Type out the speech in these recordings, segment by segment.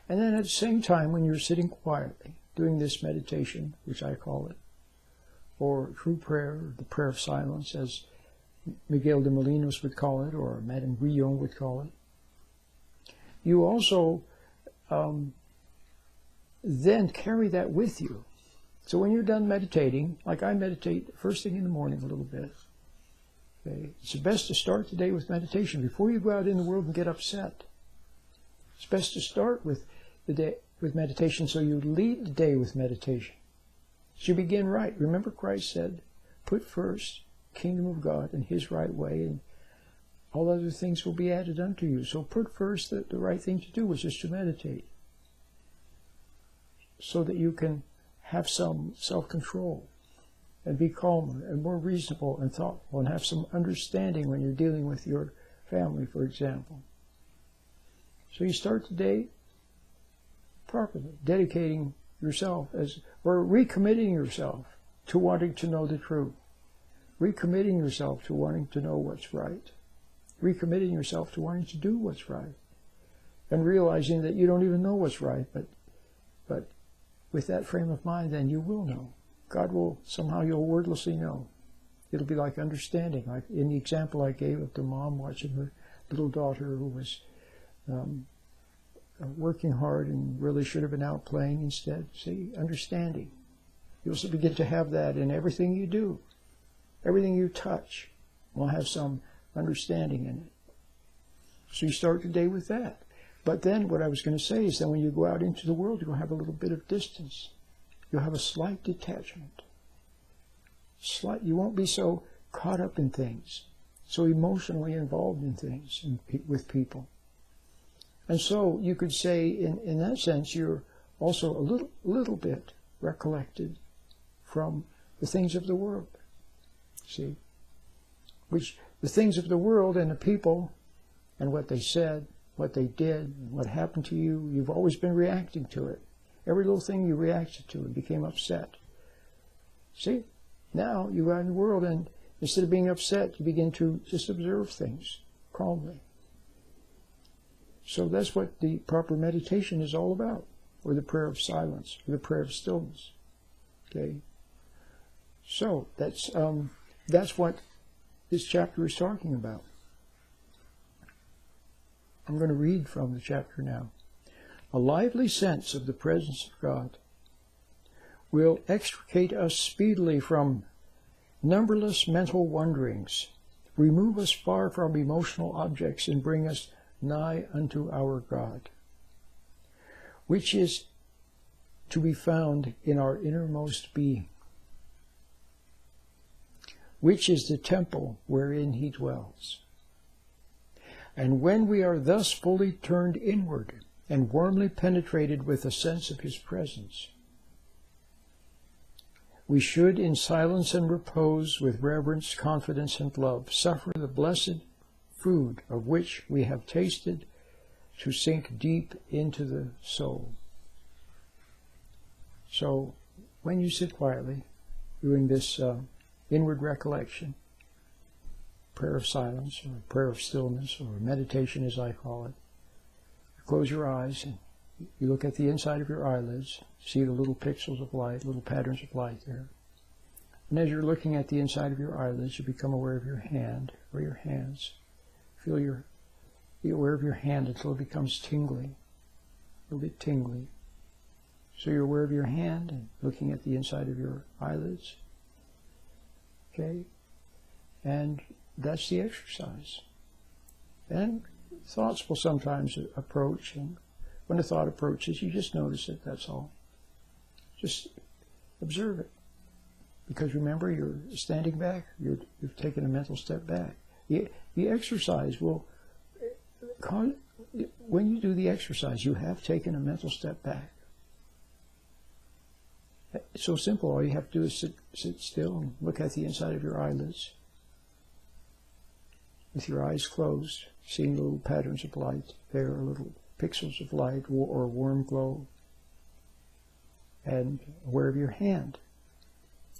And then at the same time, when you're sitting quietly, doing this meditation, which I call it, or true prayer, or the prayer of silence, as Miguel de Molinos would call it, or Madame Guyon would call it, you also then carry that with you. So when you're done meditating, like I meditate first thing in the morning a little bit, okay, it's best to start the day with meditation before you go out in the world and get upset. It's best to start with the day with meditation so you lead the day with meditation. So you begin right. Remember Christ said, put first the kingdom of God and His right way, and all other things will be added unto you. So put first the right thing to do, which is to meditate, so that you can have some self-control and be calmer and more reasonable and thoughtful and have some understanding when you're dealing with your family, for example. So you start the day properly, dedicating yourself or recommitting yourself to wanting to know the truth, recommitting yourself to wanting to know what's right, recommitting yourself to wanting to do what's right, and realizing that you don't even know what's right, but with that frame of mind, then you will know. God will, somehow you'll wordlessly know. It'll be like understanding, like in the example I gave of the mom watching her little daughter who was working hard and really should have been out playing instead. See, understanding. You'll also begin to have that in everything you do. Everything you touch will have some understanding in it. So you start the day with that. But then what I was going to say is that when you go out into the world, you'll have a little bit of distance. You'll have a slight detachment. You won't be so caught up in things, so emotionally involved in things and with people. And so you could say, in that sense, you're also a little bit recollected from the things of the world. See? Which the things of the world and the people and what they said, what they did, what happened to you, you've always been reacting to it. Every little thing you reacted to and became upset. See? Now you go out in the world and instead of being upset, you begin to just observe things calmly. So that's what the proper meditation is all about, or the prayer of silence, or the prayer of stillness. Okay? So that's what this chapter is talking about. I'm going to read from the chapter now. A lively sense of the presence of God will extricate us speedily from numberless mental wanderings, remove us far from emotional objects, and bring us nigh unto our God, which is to be found in our innermost being, which is the temple wherein He dwells. And when we are thus fully turned inward and warmly penetrated with a sense of His presence, we should, in silence and repose, with reverence, confidence, and love, suffer the blessed food of which we have tasted to sink deep into the soul. So, when you sit quietly, doing this inward recollection, prayer of silence, or prayer of stillness, or meditation as I call it, you close your eyes and you look at the inside of your eyelids, see the little pixels of light, little patterns of light there. And as you're looking at the inside of your eyelids, you become aware of your hand or your hands. Be aware of your hand until it becomes tingly, a little bit tingly. So you're aware of your hand and looking at the inside of your eyelids. Okay? And that's the exercise. And thoughts will sometimes approach, and when a thought approaches, you just notice it, that's all. Just observe it. Because remember, you're standing back, you've taken a mental step back. The exercise will, when you do the exercise, you have taken a mental step back. It's so simple, all you have to do is sit still and look at the inside of your eyelids. With your eyes closed, seeing little patterns of light there, little pixels of light or warm glow. And aware of your hand,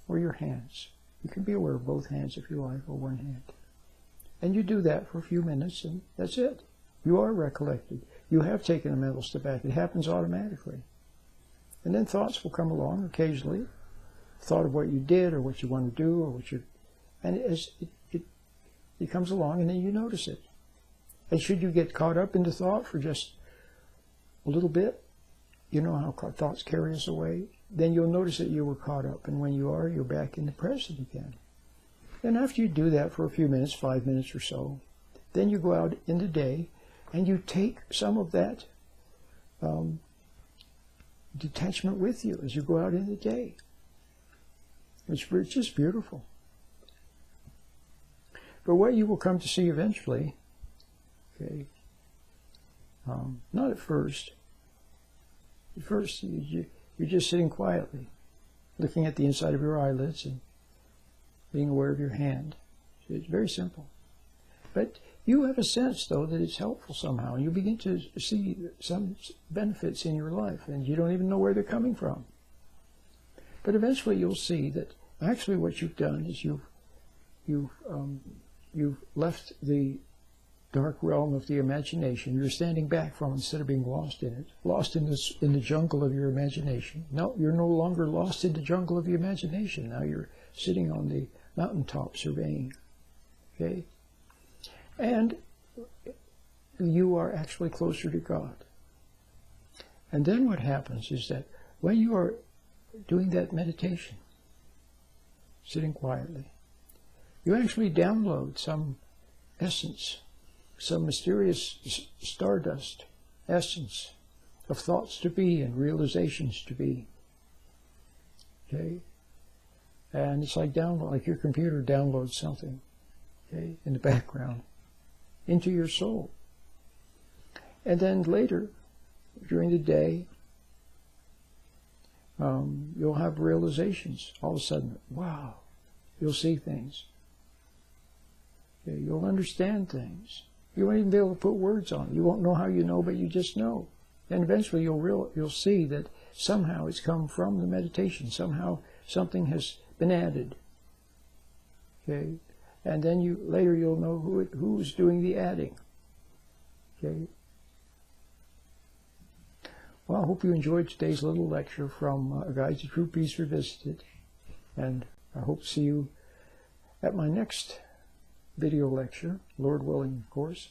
or your hands. You can be aware of both hands if you like, or one hand. And you do that for a few minutes, and that's it. You are recollected. you have taken a mental step back. It happens automatically. And then thoughts will come along occasionally, thought of what you did or what you want to do or what you, and it comes along, and then you notice it. And should you get caught up into thought for just a little bit, you know how thoughts carry us away, then you'll notice that you were caught up, and when you are, you're back in the present again. And after you do that for a few minutes, 5 minutes or so, then you go out in the day and you take some of that detachment with you as you go out in the day. It's just beautiful. But what you will come to see eventually, okay, not at first. At first, you're just sitting quietly, looking at the inside of your eyelids and being aware of your hand. It's very simple. But you have a sense, though, that it's helpful somehow, and you begin to see some benefits in your life, and you don't even know where they're coming from. But eventually you'll see that actually what you've done is you've left the dark realm of the imagination. You're standing back from it instead of being lost in it, lost in the jungle of your imagination. No, you're no longer lost in the jungle of the imagination. Now you're sitting on the mountaintop surveying. Okay? And you are actually closer to God. And then what happens is that when you are doing that meditation, sitting quietly, you actually download some essence, some mysterious stardust essence of thoughts to be and realizations to be. Okay? And it's like your computer downloads something, okay, in the background into your soul. And then later, during the day, you'll have realizations. All of a sudden, wow, you'll see things. Okay, you'll understand things. You won't even be able to put words on it. You won't know how you know, but you just know. And eventually you'll see that somehow it's come from the meditation. Somehow something has been added. Okay? And then later you'll know who's doing the adding. Okay? Well, I hope you enjoyed today's little lecture from A Guide to True Peace Revisited. And I hope to see you at my next video lecture, Lord willing, of course.